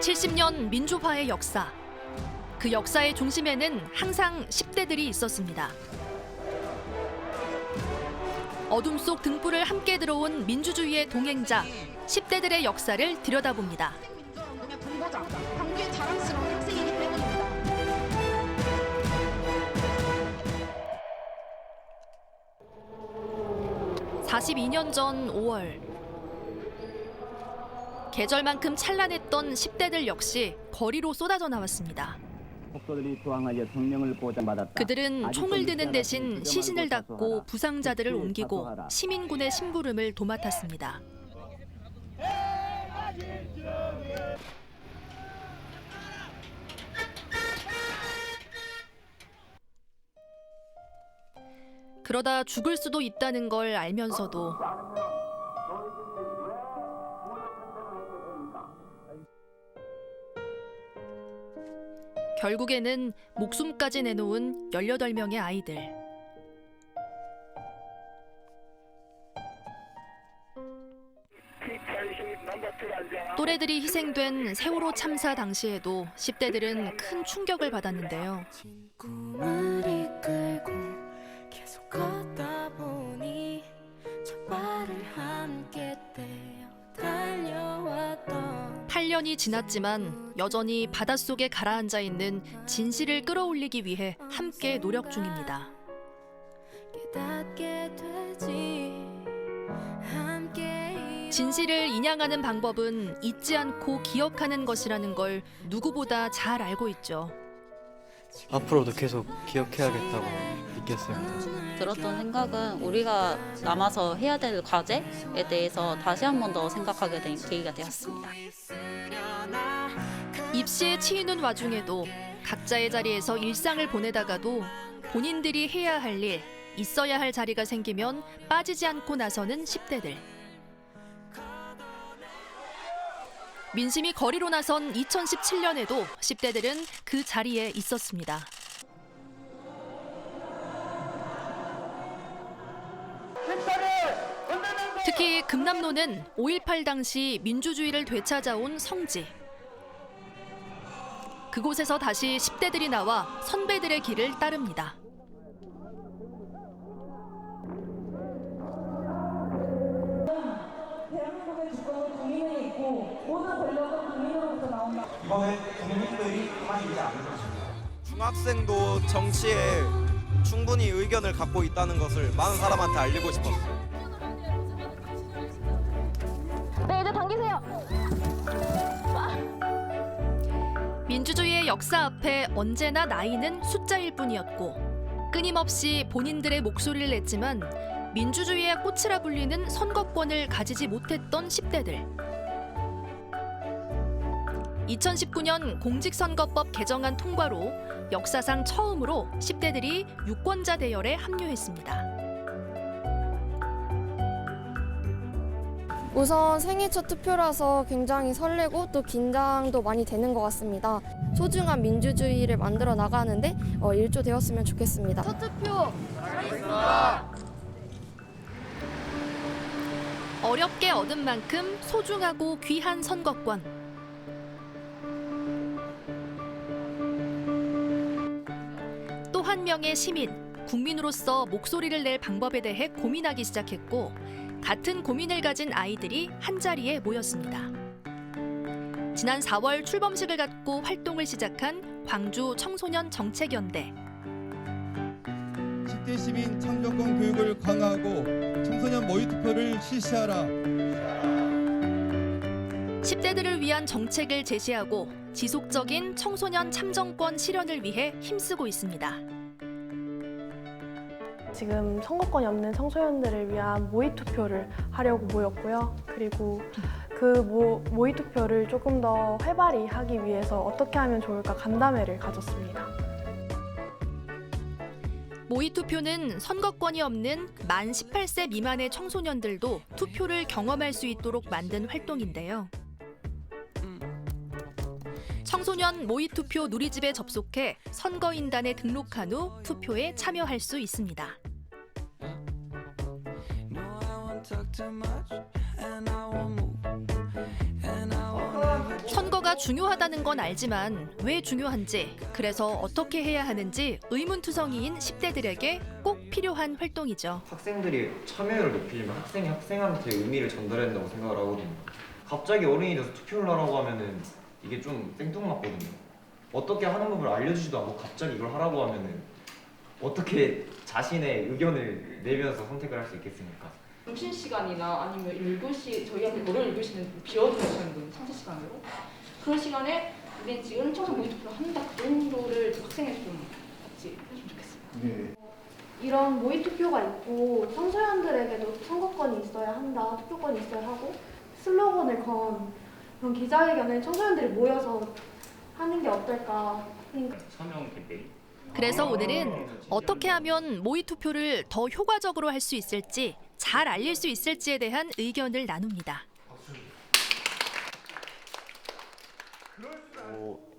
70년 민주화의 역사. 그 역사의 중심에는 항상 10대들이 있었습니다. 어둠 속 등불을 함께 들어온 민주주의의 동행자, 10대들의 역사를 들여다봅니다. 본보장, 광주의 자랑스러운 학생이기 때문입니다. 42년 전 5월. 계절만큼 찬란했던 10대들 역시 거리로 쏟아져 나왔습니다. 그들은 총을 드는 대신 시신을 닦고 부상자들을 옮기고 시민군의 심부름을 도맡았습니다. 그러다 죽을 수도 있다는 걸 알면서도 결국에는 목숨까지 내놓은 18명의 아이들. 또래들이 희생된 세월호 참사 당시에도 10대들은 큰 충격을 받았는데요. 꿈을 이끌고 계속 걷다 보니 첫발을 함께 떼어 달려왔던 8년이 지났지만 여전히 바닷속에 가라앉아 있는 진실을 끌어올리기 위해 함께 노력 중입니다. 깨닫게 되지 함께 진실을 인양하는 방법은 잊지 않고 기억하는 것이라는 걸 누구보다 잘 알고 있죠. 앞으로도 계속 기억해야겠다고 느꼈습니다. 들었던 생각은 우리가 남아서 해야 될 과제에 대해서 다시 한 번 더 생각하게 된 계기가 되었습니다. 입시에 치이는 와중에도 각자의 자리에서 일상을 보내다가도 본인들이 해야 할 일, 있어야 할 자리가 생기면 빠지지 않고 나서는 10대들. 민심이 거리로 나선 2017년에도 10대들은 그 자리에 있었습니다. 특히 금남로는 5.18 당시 민주주의를 되찾아온 성지. 그곳에서 다시 10대들이 나와 선배들의 길을 따릅니다. 대한민국의 주권은 국민에 있고 모든 권력은 국민으로부터 나온다. 이번에 국민들이 가만히 있지 않을 것입니다. 중학생도 정치에 충분히 의견을 갖고 있다는 것을 많은 사람한테 알리고 싶었어요. 네, 이제 당기세요. 민주주의의 역사 앞에 언제나 나이는 숫자일 뿐이었고 끊임없이 본인들의 목소리를 냈지만 민주주의의 꽃이라 불리는 선거권을 가지지 못했던 10대들. 2019년 공직선거법 개정안 통과로 역사상 처음으로 10대들이 유권자 대열에 합류했습니다. 우선 생애 첫 투표라서 굉장히 설레고 또 긴장도 많이 되는 것 같습니다. 소중한 민주주의를 만들어 나가는데 일조되었으면 좋겠습니다. 첫 투표. 어렵게 얻은 만큼 소중하고 귀한 선거권. 또 한 명의 시민, 국민으로서 목소리를 낼 방법에 대해 고민하기 시작했고 같은 고민을 가진 아이들이 한자리에 모였습니다. 지난 4월 출범식을 갖고 활동을 시작한 광주 청소년 정책연대. 10대 시민 참정권 교육을 강화하고 청소년 모의투표를 실시하라. 10대들을 위한 정책을 제시하고 지속적인 청소년 참정권 실현을 위해 힘쓰고 있습니다. 지금 선거권이 없는 청소년들을 위한 모의투표를 하려고 모였고요. 그리고 그 모의투표를 조금 더 활발히 하기 위해서 어떻게 하면 좋을까 간담회를 가졌습니다. 모의투표는 선거권이 없는 만 18세 미만의 청소년들도 투표를 경험할 수 있도록 만든 활동인데요. 청소년 모의투표 누리집에 접속해 선거인단에 등록한 후 투표에 참여할 수 있습니다. 선거가 중요하다는 건 알지만 왜 중요한지, 그래서 어떻게 해야 하는지 의문투성이인 10대들에게 꼭 필요한 활동이죠. 학생들이 참여율을 높이려면 학생이 학생한테 의미를 전달해야 된다고 생각을 하거든요. 갑자기 어른이 돼서 투표를 하라고 하면은 이게 좀 생뚱맞거든요. 어떻게 하는 법을 알려주지도 않고 갑자기 이걸 하라고 하면은 어떻게 자신의 의견을 내면서 선택을 할 수 있겠습니까? 점심 시간이나 아니면 1교시 저희한테 월요일 1교시는 비워두는 시간이거든요. 상세 시간으로. 그런 시간에 우리 지금 청소년 모의투표를 한다 그 정도를 학생에게 좀 같이 해주면 좋겠어요. 이런 모의투표가 있고 청소년들에게도 선거권이 있어야 한다, 투표권이 있어야 하고 슬로건을 건 그런 기자회견을 청소년들이 모여서 하는 게 어떨까. 서명 캠페인. 그래서 오늘은 어떻게 하면 모의투표를 더 효과적으로 할 수 있을지, 잘 알릴 수 있을지에 대한 의견을 나눕니다.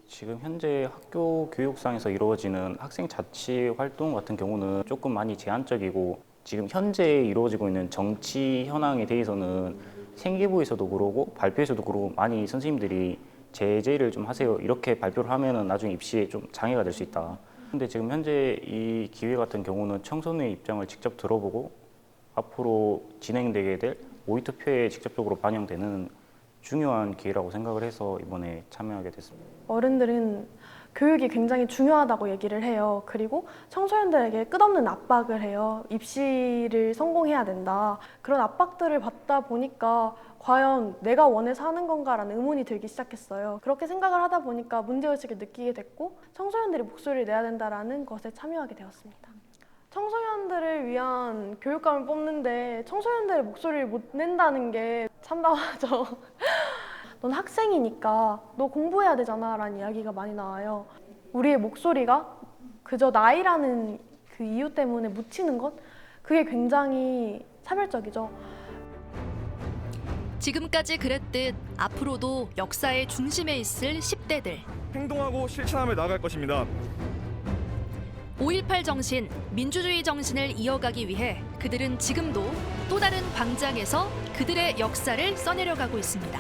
지금 현재 학교 교육상에서 이루어지는 학생 자치 활동 같은 경우는 조금 많이 제한적이고, 지금 현재 이루어지고 있는 정치 현황에 대해서는 생기부에서도 그러고 발표에서도 그러고 많이 선생님들이 제재를 좀 하세요, 이렇게 발표를 하면은 나중에 입시에 좀 장애가 될 수 있다. 근데 지금 현재 이 기회 같은 경우는 청소년의 입장을 직접 들어보고 앞으로 진행되게 될 모의투표에 직접적으로 반영되는 중요한 기회라고 생각을 해서 이번에 참여하게 됐습니다. 어른들은 교육이 굉장히 중요하다고 얘기를 해요. 그리고 청소년들에게 끝없는 압박을 해요. 입시를 성공해야 된다. 그런 압박들을 받다 보니까 과연 내가 원해서 하는 건가라는 의문이 들기 시작했어요. 그렇게 생각을 하다 보니까 문제의식을 느끼게 됐고 청소년들이 목소리를 내야 된다는 것에 참여하게 되었습니다. 청소년들을 위한 교육감을 뽑는데 청소년들의 목소리를 못 낸다는 게 참담하죠. 넌 학생이니까 너 공부해야 되잖아 라는 이야기가 많이 나와요. 우리의 목소리가 그저 나이라는 그 이유 때문에 묻히는 것, 그게 굉장히 차별적이죠. 지금까지 그랬듯 앞으로도 역사의 중심에 있을 10대들. 행동하고 실천하며 나아갈 것입니다. 5.18 정신, 민주주의 정신을 이어가기 위해 그들은 지금도 또 다른 광장에서 그들의 역사를 써내려가고 있습니다.